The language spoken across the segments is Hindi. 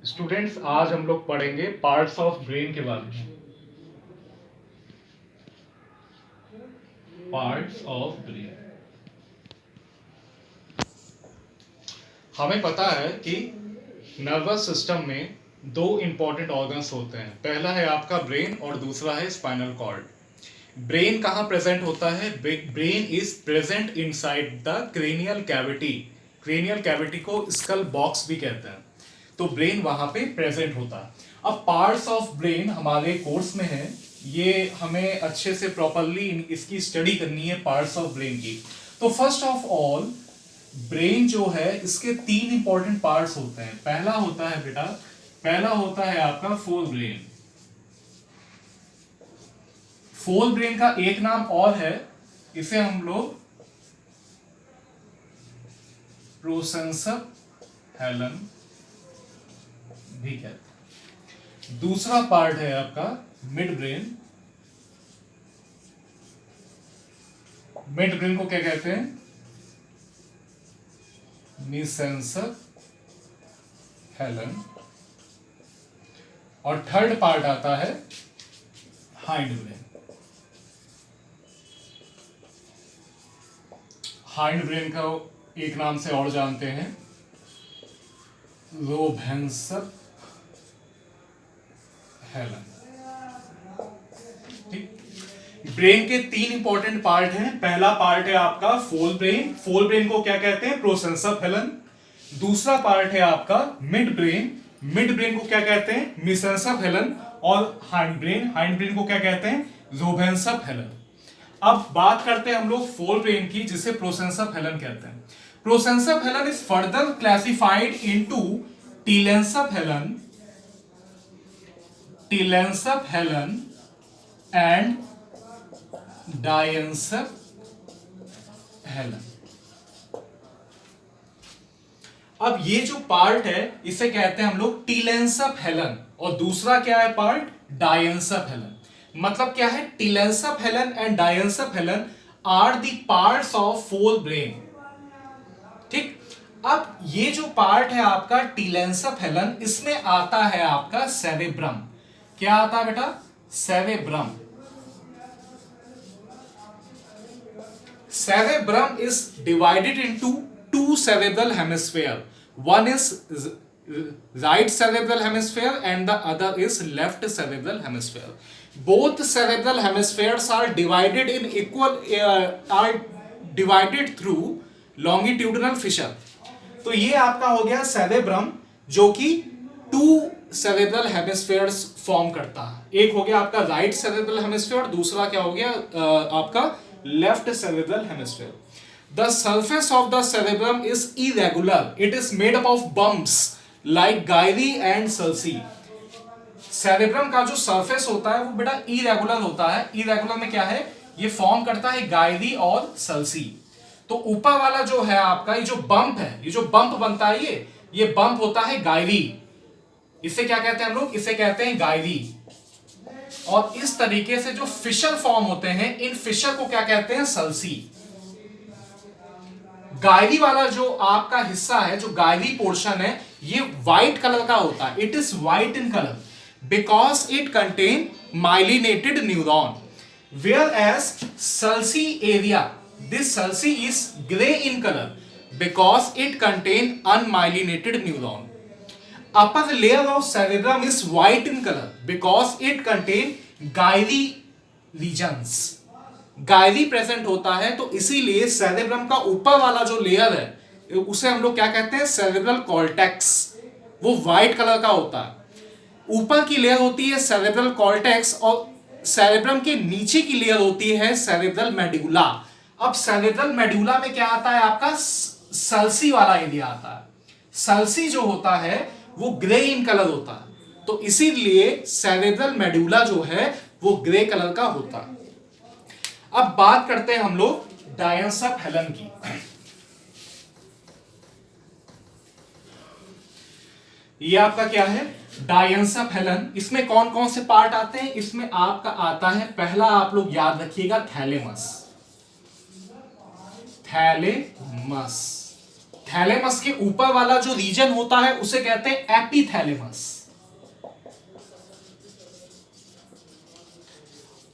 स्टूडेंट्स, आज हम लोग पढ़ेंगे पार्ट्स ऑफ ब्रेन के बारे में। Parts of brain. हमें पता है कि नर्वस सिस्टम में दो इंपॉर्टेंट ऑर्गन्स होते हैं। पहला है आपका ब्रेन और दूसरा है स्पाइनल कॉर्ड। ब्रेन कहाँ प्रेजेंट होता है? Brain is present inside the cranial cavity. Cranial cavity को स्कल बॉक्स भी कहते हैं। तो ब्रेन वहां पे प्रेजेंट होता है। अब पार्ट्स ऑफ ब्रेन हमारे कोर्स में है, ये हमें अच्छे से प्रॉपरली इसकी स्टडी करनी है पार्ट्स ऑफ ब्रेन की। तो फर्स्ट ऑफ ऑल, ब्रेन जो है इसके तीन इंपॉर्टेंट पार्ट्स होते हैं। पहला होता है बेटा, पहला होता है आपका फोर ब्रेन। फोर ब्रेन का एक नाम और है, इसे हम लोग प्रोसेंसर भी कहते हैं। दूसरा पार्ट है आपका मिड ब्रेन। मिड ब्रेन को क्या कहते हैं? मेसेंसर हेलन। और थर्ड पार्ट आता है हाइंड ब्रेन। हाइंड ब्रेन का एक नाम से और जानते हैं, लोबेंसर हेलन। ठीक, ब्रेन के तीन इंपॉर्टेंट पार्ट हैं। पहला पार्ट है आपका फोल ब्रेन। फोल ब्रेन को क्या कहते हैं? प्रोसेंसर हेलन। दूसरा पार्ट है आपका मिड ब्रेन। मिड ब्रेन को क्या कहते हैं? मेसेंसर हेलन। और हाइंड ब्रेन को क्या कहते हैं? लोबेंसर हेलन। अब बात करते हैं हम लोग फोल ब्रेन की, जिसे प्रोसेंसर हेलन कहते हैं। Prosencephalon is further classified into telencephalon and diencephalon. अब ये जो पार्ट है इसे कहते हैं हम लोग टीलेंसर हेलन, और दूसरा क्या है पार्ट? डायंसर हेलन। मतलब क्या है? Telencephalon and diencephalon are the parts of forebrain. ठीक, अब ये जो पार्ट है आपका टीलेंसर हेलन, इसमें आता है आपका सेरेब्रम। क्या आता है बेटा? Cerebrum. Cerebrum is divided into two cerebral hemisphere. One is right cerebral hemisphere and the other is left cerebral hemisphere. Both cerebral hemispheres are divided in are divided through longitudinal fissure. तो ये आपका हो गया सेरेब्रम, जो कि टू सेरेब्रल हेमिस्फेयर्स फॉर्म करता है। एक हो गया आपका राइट सेरेब्रल हेमिस्फेयर, दूसरा क्या हो गया आपका left cerebral hemisphere. The surface of the cerebrum is irregular. It is made up of bumps like gyri and sulci. Cerebrum का जो सरफेस होता है वो बेटा इरेगुलर होता है। इरेगुलर में क्या है? ये फॉर्म करता है गायरी और सल्सी। तो ऊपर वाला जो है आपका, ये जो बम्प है, ये जो बम्प बनता है, ये बम्प होता है गायरी। इसे क्या कहते हैं हम लोग? इसे कहते हैं गायरी। और इस तरीके से जो फिशर फॉर्म होते हैं, इन फिशर को क्या कहते हैं? सल्सी। गायरी वाला जो आपका हिस्सा है, जो गायरी पोर्शन है, ये व्हाइट कलर का होता है। It is white in colour because it contain myelinated neuron, whereas sulci area, this sulci is grey in colour because it contain unmyelinated neuron. Upper layer of cerebrum is white in color because it contain gyri regions. Gayri present होता है, तो इसीलिए सेरेब्रम का ऊपर वाला जो लेयर है उसे हम लोग क्या कहते हैं? Cerebral cortex. वो व्हाइट कलर का होता है। ऊपर की लेयर होती है सेरेब्रल कॉर्टेक्स, और सेरेब्रम के नीचे की लेयर होती है सेरेब्रल मेडुला। अब सेरेब्रल मेडुला में क्या आता है आपका? सल्सी वाला एरिया आता है। सल्सी जो होता है वो ग्रे इन कलर होता है, तो इसीलिए सेरेब्रल मेडुला जो है वो ग्रे कलर का होता है। अब बात करते हैं हम लोग डायंसर हेलन की। ये आपका क्या है? डायंसर हेलन। इसमें कौन कौन से पार्ट आते हैं? इसमें आपका आता है, पहला आप लोग याद रखिएगा, थैलेमस। थैलेमस थैलेमस के ऊपर वाला जो रीजन होता है उसे कहते हैं एपीथैलेमस,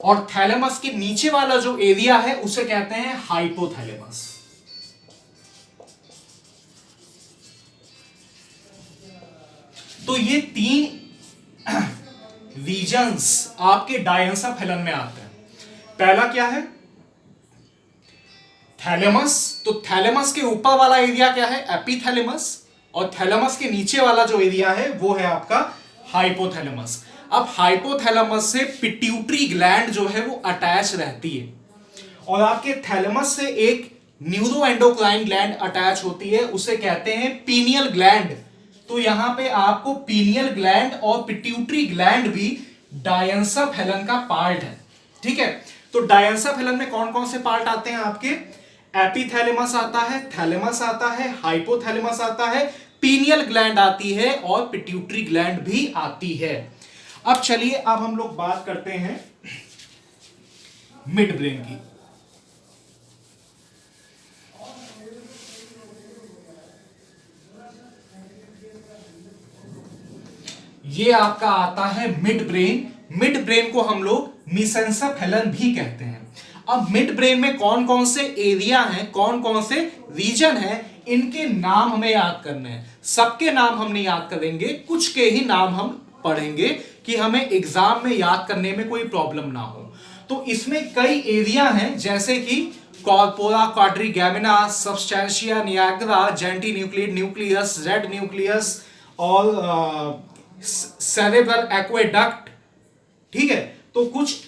और थैलेमस के नीचे वाला जो एरिया है उसे कहते हैं हाइपोथैलेमस। तो ये 3 रीजन्स आपके डायंसोफेलन में आते हैं। पहला क्या है? थैलेमस। तो थैलेमस के ऊपर वाला एरिया क्या है? एपीथैलेमस, और थैलेमस के नीचे वाला जो एरिया है वो है आपका हाइपोथैलेमस। अब हाइपोथैलेमस से पिट्यूटरी ग्लैंड जो है वो अटैच रहती है, और आपके थैलेमस से एक न्यूरोएंडोक्राइन ग्लैंड अटैच होती है, उसे कहते हैं पीनियल ग्लैंड। तो यहां पे आपको पीनियल ग्लैंड और पिट्यूटरी ग्लैंड भी डायंसोफेलन का पार्ट है। ठीक है, तो डायंसोफेलन में कौन कौन से पार्ट आते हैं आपके? एपीथैलेमस आता है, थैलेमस आता है, हाइपोथैलेमस आता है, पीनियल ग्लैंड आती है, और पिट्यूटरी ग्लैंड भी आती है। अब चलिए, अब हम लोग बात करते हैं मिड ब्रेन की। ये आपका आता है मिड ब्रेन। मिड ब्रेन को हम लोग मेसेंसोफेलन भी कहते हैं। अब मिड ब्रेन में कौन कौन से एरिया हैं, कौन कौन से रीजन हैं, इनके नाम हमें याद करने हैं। सबके नाम हम नहीं याद करेंगे, कुछ के ही नाम हम पढ़ेंगे कि हमें एग्जाम में याद करने में कोई प्रॉब्लम ना हो। तो इसमें कई एरिया हैं, जैसे कि कॉर्पोरा क्वाड्रिगेमिना, सबस्टेंशिया निग्रा, जेंटिन्यूक्लिड न्यूक्लियस, जेड न्यूक्लियस, और सेरेब्रल एक्वेडक्ट। ठीक है, तो कुछ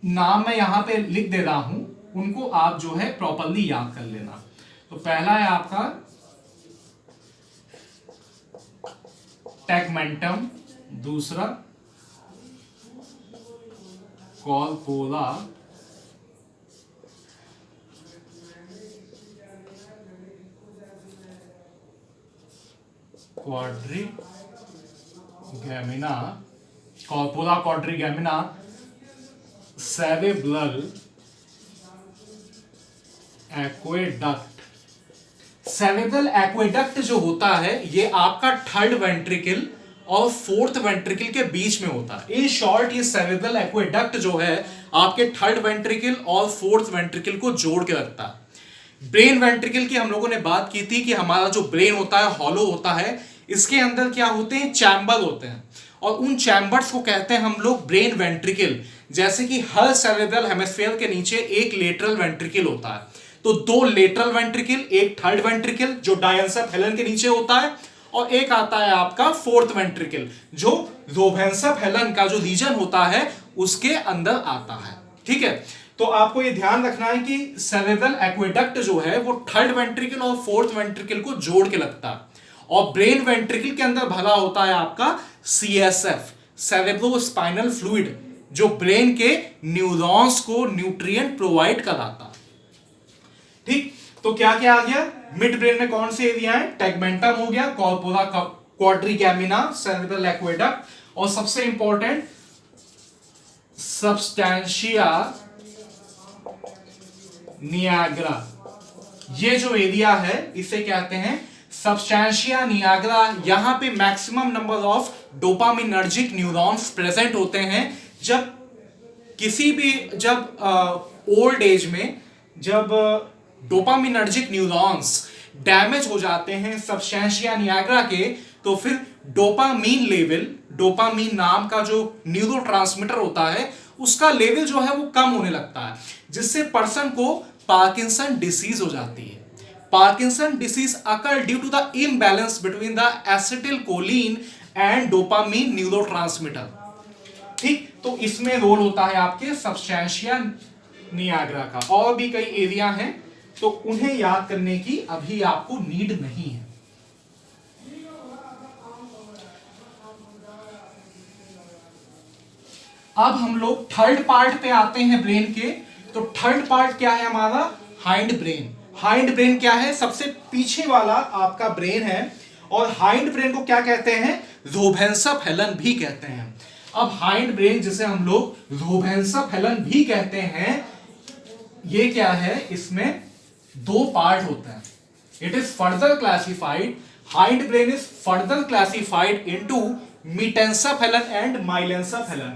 नाम मैं यहां पे लिख दे रहा हूं, उनको आप जो है प्रॉपरली याद कर लेना। तो पहला है आपका टैगमेंटम, दूसरा corpora, quadrigemina, corpora quadrigemina, cerebral aqueduct. Cerebral aqueduct जो होता है ये आपका थर्ड वेंट्रिकल और फोर्थ वेंट्रिकल के बीच में होता है। इन शॉर्ट, ये सेरेब्रल एक्वेडक्ट जो है आपके थर्ड वेंट्रिकल और फोर्थ वेंट्रिकल को जोड़ के रखता है। ब्रेन वेंट्रिकल की हम लोगों ने बात की थी कि हमारा जो ब्रेन होता है हॉलो होता है, इसके अंदर क्या होते हैं? चैम्बर होते हैं, और उन चैम्बर्स को कहते हैं हम लोग ब्रेन वेंट्रिकल। जैसे कि हर सेरेब्रल हेमिस्फीयर के नीचे एक लेटरल वेंट्रिकल होता है, तो 2 लेटरल वेंट्रिकल, एक थर्ड वेंट्रिकल जो डायंसोफेलन के नीचे होता है, और एक आता है आपका फोर्थ वेंट्रिकल जो रोवेंसोफेलन का जो रीजन होता है उसके अंदर आता है। ठीक है, तो आपको ये ध्यान रखना है कि सेरेब्रल एक्वेडक्ट जो है वो थर्ड वेंट्रिकल और फोर्थ वेंट्रिकल को जोड़ के लगता है, और ब्रेन वेंट्रिकल के अंदर भरा होता है आपका सीएसएफ, सेरेब्रोस्पाइनल फ्लूइड, जो ब्रेन के न्यूरॉन्स को न्यूट्रिएंट प्रोवाइड कराता है। ठीक, तो क्या क्या आ गया? मिड ब्रेन में कौन से एरिया है? टैगमेंटम हो गया, कॉर्पोरा क्वाड्रिगेमिना, सेरेब्रल एक्वेडक्ट, और सबसे इंपॉर्टेंट सबस्टेंशिया निग्रा। ये जो एरिया है इसे कहते हैं सबस्टेंशिया निग्रा। यहां पे maximum number of dopaminergic neurons present होते हैं। जब किसी भी ओल्ड एज में जब डोपामिनर्जिक न्यूरॉन्स डैमेज हो जाते हैं सबस्टेंशिया निग्रा के, तो फिर डोपामीन लेवल, डोपामीन नाम का जो न्यूरोट्रांसमीटर होता है उसका लेवल जो है वो कम होने लगता है, जिससे पर्सन को पार्किंसन डिसीज हो जाती है। Parkinson disease occur due to the imbalance between the acetylcholine and dopamine neurotransmitter. ठीक, तो इसमें रोल होता है आपके सबस्टेंशिया निग्रा का। और भी कई एरिया हैं, तो उन्हें याद करने की अभी आपको नीड नहीं है। अब हम लोग थर्ड पार्ट पे आते हैं ब्रेन के। तो थर्ड पार्ट क्या है हमारा? Hind brain. हाइंड ब्रेन क्या है? सबसे पीछे वाला आपका ब्रेन है, और हाइंड ब्रेन को क्या कहते हैं? रोवेंसोफेलन भी कहते हैं। अब हाइंड ब्रेन जिसे हम लोग रोवेंसोफेलन भी कहते हैं, ये क्या है? इसमें 2 पार्ट होते हैं। It is further classified, hind brain is further classified into metencephalon and myelencephalon.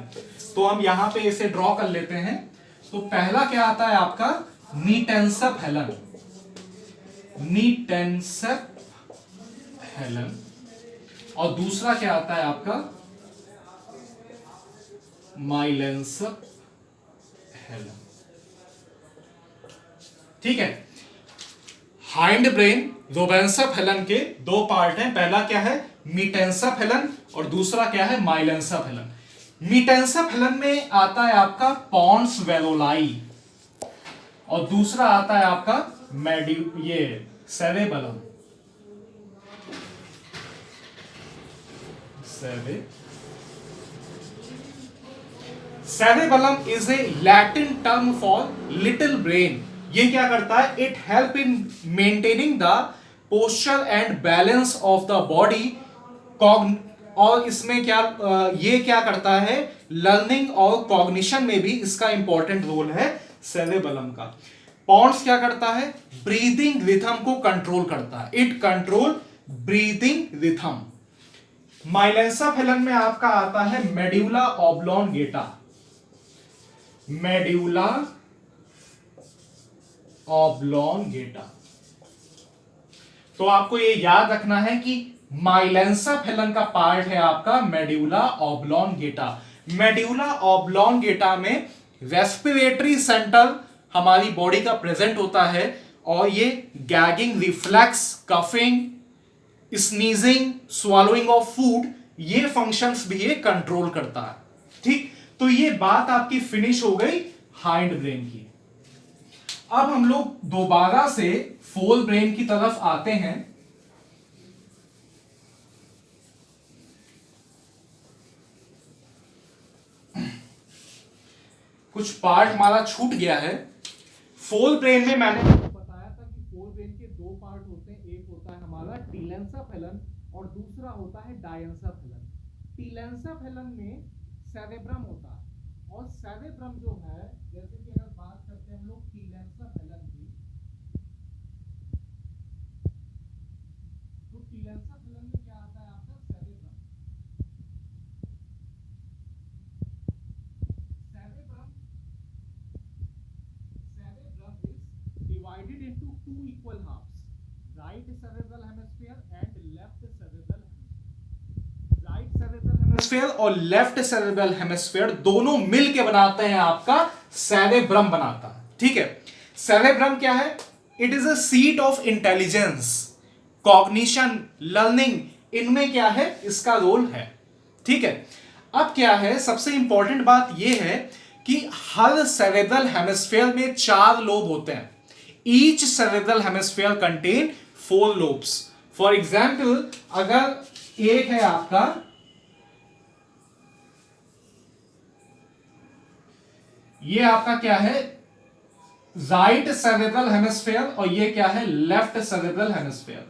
तो हम यहां पे इसे ड्रॉ कर लेते हैं. तो पहला क्या आता है आपका metencephalon, metencephalon, और दूसरा क्या आता है आपका myelencephalon. ठीक है. हाइंड ब्रेन जोवेंसेफेलन के दो पार्ट हैं. पहला क्या है metencephalon और दूसरा क्या है myelencephalon. metencephalon में आता है आपका pons veloci और दूसरा आता है आपका ये cerebellum. Cerebellum is a Latin term for little brain. ये क्या करता है? It help in maintaining the posture and balance of the body. और इसमें क्या ये क्या करता है? लर्निंग और कॉग्निशन में भी इसका इंपॉर्टेंट रोल है सेरेबेलम का. पॉन्स क्या करता है? ब्रीदिंग रिथम को कंट्रोल करता है. It control breathing rhythm. Myelencephalon में आपका आता है मेड्यूला ऑब्लोंगेटा. Medulla oblongata. तो आपको ये याद रखना है कि माइलेंसेफेलन का पार्ट है आपका मेड्यूला ऑब्लोंगेटा. मेड्यूला ऑब्लोंगेटा में रेस्पिरेटरी सेंटर हमारी बॉडी का प्रेजेंट होता है और ये gagging reflex, coughing, sneezing, swallowing of food, ये फंक्शंस भी ये कंट्रोल करता है. ठीक. तो ये बात आपकी फिनिश हो गई हाइंड ब्रेन की. अब हम लोग दोबारा से फोल ब्रेन की तरफ आते हैं. कुछ पार्ट हमारा छूट गया है. फोल ब्रेन में मैंने बताया था कि फोल ब्रेन के दो पार्ट होते हैं. एक होता है हमारा टीलेंसेफेलन और दूसरा होता है डायंसेफेलन. टीलेंसेफेलन में सेरेब्रम होता है और सेरेब्रम जो है, जैसे कि अगर बात करते हैं हम लोग टीलेंसेफेलन की, तो टीलेंसेफेलन में क्या आता है आपका cerebrum. Cerebrum is divided into two equal halves, right cerebral hemisphere and left cerebral hemisphere. Right cerebral hemisphere और left cerebral hemisphere दोनों मिल के बनाते हैं आपका cerebrum बनाता है. ठीक है. cerebrum क्या है? It is a seat of intelligence, cognition, learning, इनमें क्या है? इसका रोल है. ठीक है. अब क्या है, सबसे इंपॉर्टेंट बात यह है कि हर सेरेब्रल हेमिस्फीयर में 4 लोब होते हैं. Each cerebral hemisphere contain 4 lobes. For example, अगर एक है आपका ये आपका क्या है राइट सेरेब्रल हेमिस्फीयर और ये क्या है लेफ्ट सेरेब्रल हेमिस्फीयर.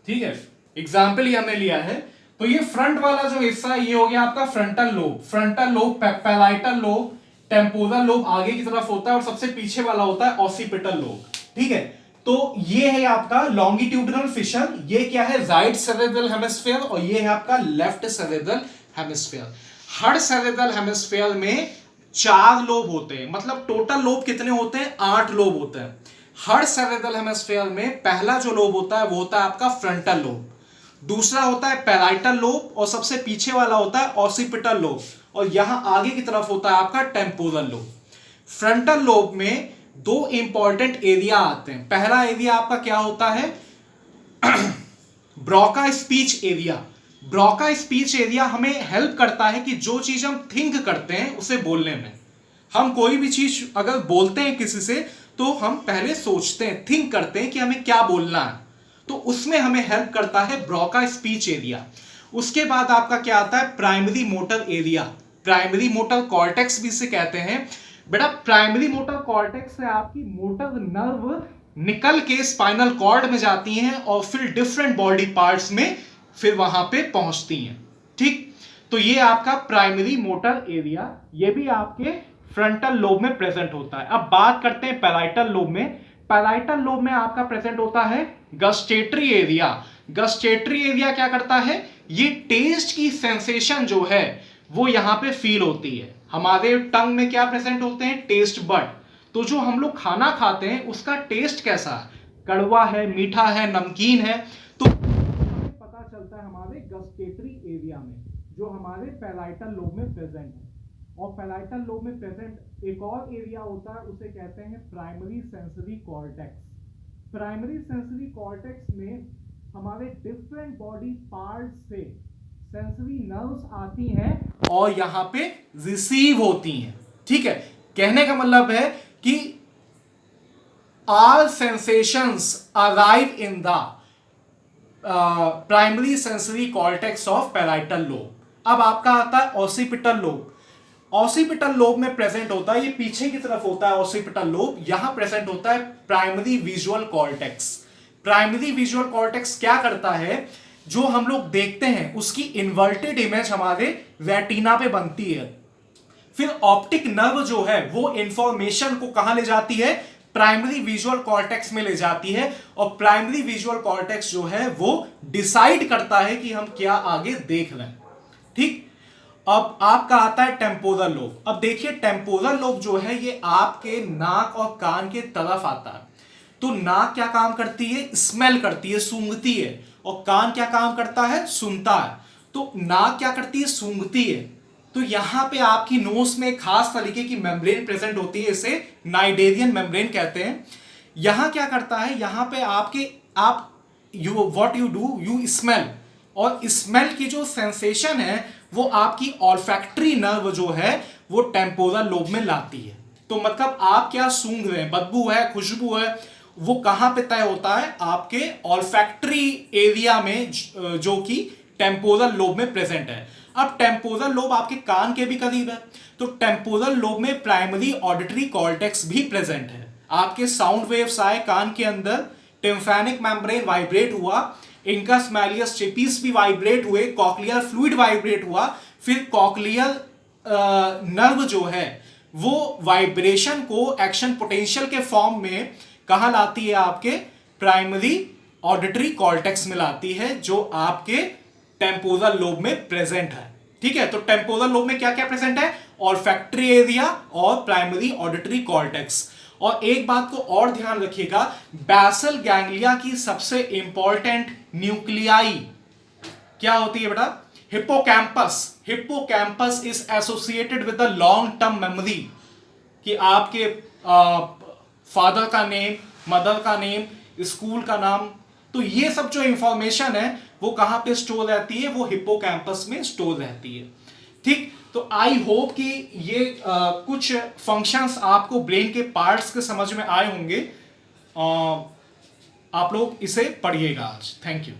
ठीक है. एग्जाम्पल ये हमने लिया है. तो ये फ्रंट वाला जो हिस्सा है ये हो गया आपका frontal lobe. Frontal lobe, parietal lobe, temporal lobe आगे की तरफ होता है और सबसे पीछे वाला होता है ऑसिपिटल लोब. ठीक है. तो ये है आपका लॉन्गिट्यूडिनल फिशर. ये क्या है राइट सेरेब्रल हेमिस्फीयर और ये है आपका लेफ्ट सेरेब्रल हेमिस्फीयर. हर सेरेब्रल हेमिस्फीयर में 4 लोब होते हैं. मतलब टोटल लोब कितने होते हैं? 8 लोब होते हैं. हर सेरेब्रल हेमिस्फीयर में पहला जो लोब होता है वो होता है आपका फ्रंटल लोब, दूसरा होता है पैराइटल लोब और सबसे पीछे वाला होता है ऑसिपिटल लोब और यहां आगे की तरफ होता है आपका टेम्पोरल लोब. फ्रंटल लोब में 2 इंपॉर्टेंट एरिया आते हैं. पहला एरिया आपका क्या होता है? Broca speech area. Broca speech area हमें हेल्प करता है कि जो चीज हम थिंक करते हैं उसे बोलने में. हम कोई भी चीज अगर बोलते हैं किसी से तो हम पहले सोचते हैं, थिंक करते हैं कि हमें क्या बोलना है. तो उसमें हमें हेल्प करता है ब्रोका स्पीच एरिया. उसके बाद आपका क्या आता है? Primary motor area. Primary motor cortex भी इसे कहते हैं. बेटा प्राइमरी मोटर कॉर्टेक्स से आपकी मोटर नर्व निकल के स्पाइनल कॉर्ड में जाती हैं और फिर डिफरेंट बॉडी पार्ट्स में फिर वहां पे पहुंचती हैं. ठीक. तो ये आपका प्राइमरी मोटर एरिया, ये भी आपके फ्रंटल लोब में प्रेजेंट होता है. अब बात करते हैं पैराइटल लोब में. पैराइटल लोब में आपका प्रेजेंट होता है गस्टेटरी एरिया। गस्टेटरी एरिया क्या करता है, ये टेस्ट की सेंसेशन जो है वो यहां पे फील होती है। हमारे टंग में क्या प्रेजेंट होते हैं, टेस्ट बड। तो जो हम लोग खाना खाते हैं उसका टेस्ट कैसा है, कड़वा है, मीठा है, नमकीन है, तो पता चलता है हमारे गस्टेटरी एरिया में, जो हमारे पैराइटल लोब में प्रेजेंट है। और पैराइटल लोब में प्रेजेंट एक और एरिया होता है, उसे कहते हैं primary sensory cortex. Primary sensory cortex में हमारे डिफरेंट बॉडी पार्ट से सेंसरी नर्व्स आती हैं और यहां पे रिसीव होती हैं। ठीक है, कहने का मतलब है कि all sensations arrive in the primary sensory cortex of parietal lobe. अब आपका आता है ऑसिपिटल लोब। ऑसिपिटल लोब में प्रेजेंट होता है, ये पीछे की तरफ होता है ऑसिपिटल लोब, यहां प्रेजेंट होता है primary visual cortex. Primary visual cortex क्या करता है, जो हम लोग देखते हैं उसकी इन्वर्टेड इमेज हमारे रेटिना पे बनती है। फिर ऑप्टिक नर्व जो है वो इंफॉर्मेशन को कहां ले जाती है, प्राइमरी विजुअल कॉर्टेक्स में ले जाती है। और प्राइमरी विजुअल कॉर्टेक्स जो है वो डिसाइड करता है कि हम क्या आगे देख रहे हैं। ठीक, अब आपका आता है टेम्पोरल लोब। अब देखिए टेम्पोरल लोब जो है ये आपके नाक और कान के तरफ आता है। तो नाक क्या काम करती है, स्मेल करती है, सूंघती है। और कान क्या काम करता है, सुनता है। तो नाक क्या करती है, सूंघती है। तो यहां पे आपकी नोज में खास तरीके की मेम्ब्रेन प्रेजेंट होती है, इसे नाइडेरियन मेम्ब्रेन कहते हैं। यहां क्या करता है, यहां पे आप what you do, you smell. और स्मेल की जो सेंसेशन है वो आपकी ऑल्फैक्टरी नर्व जो है वो टेम्पोरल लोब में लाती है। तो मतलब आप क्या सूंघ रहे हैं, बदबू है, खुशबू है, वो कहां पे तय होता है, आपके ऑल्फैक्टरी एरिया में, जो कि टेम्पोरल लोब में प्रेजेंट है। अब टेम्पोरल लोब आपके कान के भी करीब है, तो टेम्पोरल लोब में प्राइमरी ऑडिटरी कॉर्टेक्स भी प्रेजेंट है। आपके साउंड वेव्स आए कान के अंदर, टिम्फैनिक मेम्ब्रेन वाइब्रेट हुआ, इंकस मैलियस चेपिस भी वाइब्रेट हुए, कॉक्लियर फ्लूइड वाइब्रेट हुआ, फिर कॉक्लियर नर्व जो है वो वाइब्रेशन को एक्शन पोटेंशियल के फॉर्म में कहां लाती है, आपके प्राइमरी ऑडिटरी कॉर्टेक्स में लाती है, जो आपके टेम्पोरल लोब में प्रेजेंट है। ठीक है, तो टेम्पोरल लोब में क्या क्या प्रेजेंट है, ऑल्फैक्टरी एरिया और प्राइमरी ऑडिटरी कॉर्टेक्स। और एक बात को और ध्यान रखिएगा, बेसल गैंग्लिया की सबसे इंपॉर्टेंट न्यूक्लियाई क्या होती है बेटा, hippocampus. Hippocampus is associated with the long term memory, कि आपके फादर का नेम, मदर का नेम, स्कूल का नाम, तो ये सब जो इंफॉर्मेशन है वो कहां पे स्टोर रहती है, वो हिप्पोकैम्पस में स्टोर रहती है। ठीक, तो आई होप कि ये कुछ फंक्शंस आपको ब्रेन के पार्ट्स के समझ में आए होंगे। आप लोग इसे पढ़िएगा आज। Thank you.